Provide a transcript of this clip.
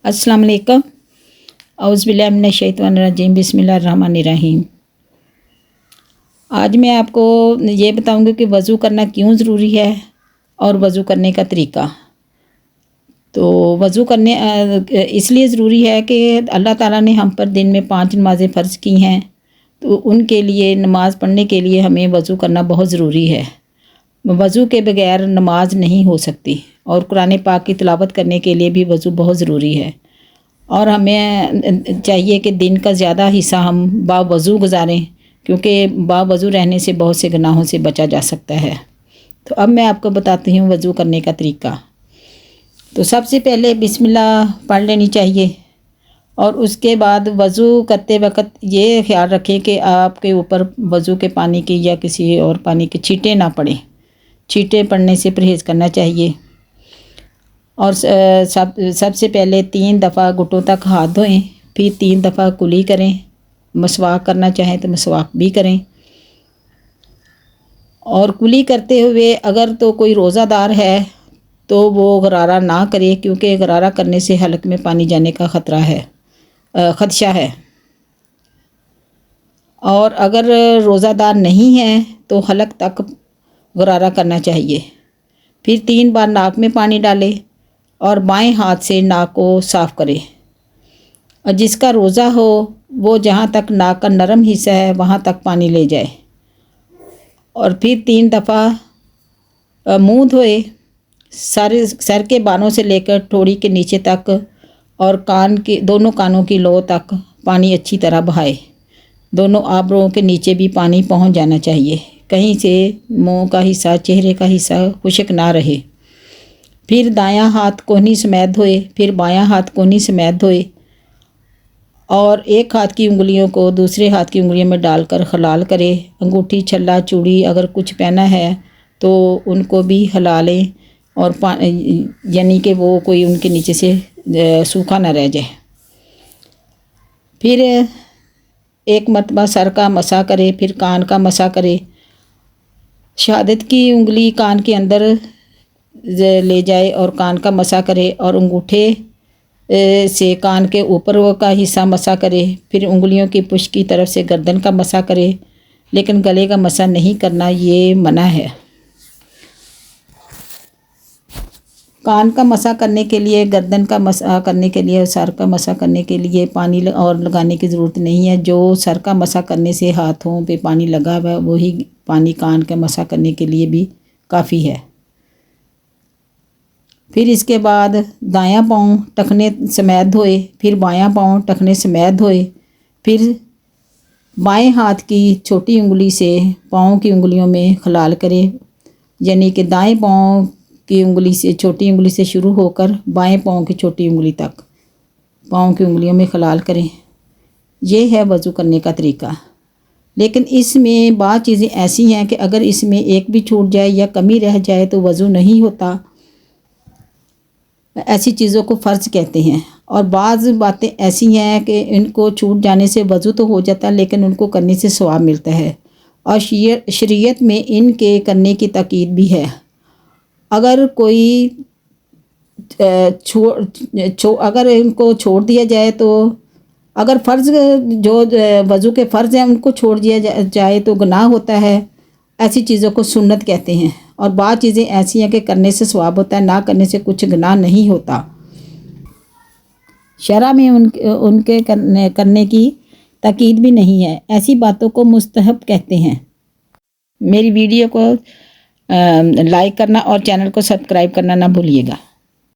अस्सलाम वालेकुम। औज़ुबिल्लाहि मिनश्शैतानिर्रजीम। बिस्मिल्लाहिर्रहमानिर्रहीम। आज मैं आपको ये बताऊंगी कि वज़ू करना क्यों ज़रूरी है और वज़ू करने का तरीका। तो वज़ू करने इसलिए ज़रूरी है कि अल्लाह ताला ने हम पर दिन में 5 नमाज़ें फ़र्ज़ की हैं, तो उनके लिए नमाज़ पढ़ने के लिए हमें वज़ू करना बहुत ज़रूरी है। वज़ू के बग़ैर नमाज नहीं हो सकती और कुरान पाक की तिलावत करने के लिए भी वज़ू बहुत ज़रूरी है। और हमें चाहिए कि दिन का ज़्यादा हिस्सा हम बावज़ू गुजारें, क्योंकि बावज़ू रहने से बहुत से गुनाहों से बचा जा सकता है। तो अब मैं आपको बताती हूँ वज़ू करने का तरीका। तो सबसे पहले बिस्मिल्लाह पढ़ लेनी चाहिए और उसके बाद वज़ू करते वक्त ये ख्याल रखें कि आपके ऊपर वज़ू के पानी की या किसी और पानी के छींटे ना पड़ें। छींटे पड़ने से परहेज़ करना चाहिए। और सबसे पहले 3 दफ़ा घुटनों तक हाथ धोएं, फिर 3 दफ़ा कुली करें। मसवाक करना चाहें तो मसवाक भी करें। और कुली करते हुए अगर तो कोई रोज़ादार है तो वो गरारा ना करे, क्योंकि गरारा करने से हलक में पानी जाने का खदशा है। और अगर रोज़ादार नहीं है तो हलक तक गरारा करना चाहिए। फिर 3 बार नाक में पानी डालें और बाएं हाथ से नाक को साफ़ करें। और जिसका रोज़ा हो वो जहाँ तक नाक का नरम हिस्सा है वहाँ तक पानी ले जाए। और फिर 3 दफ़ा मुंह धोए, सर के बालों से लेकर ठोड़ी के नीचे तक और दोनों कानों की लो तक पानी अच्छी तरह बहाए। दोनों आबरों के नीचे भी पानी पहुँच जाना चाहिए, कहीं से मुँह का हिस्सा, चेहरे का हिस्सा खुश्क ना रहे। फिर दायां हाथ कोहनी समेत धोए, फिर बायां हाथ कोहनी समेत धोए और एक हाथ की उंगलियों को दूसरे हाथ की उंगलियों में डालकर हलाल करें। अंगूठी, छल्ला, चूड़ी अगर कुछ पहना है तो उनको भी हला लें, और यानी कि वो कोई उनके नीचे से सूखा ना रह जाए। फिर एक मरतबा सर का मसा करे, फिर कान का मसा करे। शहादत की उंगली कान के अंदर ले जाए और कान का मसा करे, और अंगूठे से कान के ऊपर का हिस्सा मसा करे। फिर उंगलियों की पुश की तरफ से गर्दन का मसा करे, लेकिन गले का मसा नहीं करना, ये मना है। कान का मसा करने के लिए, गर्दन का मसा करने के लिए, सर का मसा करने के लिए पानी और लगाने की ज़रूरत नहीं है। जो सर का मसा करने से हाथों पे पानी लगा हुआ है वही पानी कान का मसा करने के लिए भी काफ़ी है। फिर इसके बाद दायां पाँव टखने समेत धोए, फिर बायां पाँव टखने समेत धोए। फिर बाएं हाथ की छोटी उंगली से पाँव की उंगलियों में खलाल करें, यानी कि दाएं पाँव की उंगली से, छोटी उंगली से शुरू होकर बाएं पाँव की छोटी उंगली तक पाँव की उंगलियों में खलाल करें। ये है वज़ू करने का तरीका। लेकिन इसमें बात चीज़ें ऐसी हैं कि अगर इसमें एक भी छूट जाए या कमी रह जाए तो वज़ू नहीं होता। ऐसी चीज़ों को फ़र्ज़ कहते हैं। और बाज़ बातें ऐसी हैं कि इनको छूट जाने से वज़ू तो हो जाता है, लेकिन उनको करने से सवाब मिलता है। और शरीयत में इनके करने की ताकीद भी है। अगर कोई अगर इनको छोड़ दिया जाए तो, अगर फ़र्ज़ जो वज़ू के फ़र्ज़ हैं उनको छोड़ दिया जाए तो गुनाह होता है। ऐसी चीज़ों को सुन्नत कहते हैं। और बात चीज़ें ऐसी हैं कि करने से सवाब होता है, ना करने से कुछ गुनाह नहीं होता। शरअ में उनके करने की ताकीद भी नहीं है। ऐसी बातों को मुस्तहब कहते हैं। मेरी वीडियो को लाइक करना और चैनल को सब्सक्राइब करना ना भूलिएगा।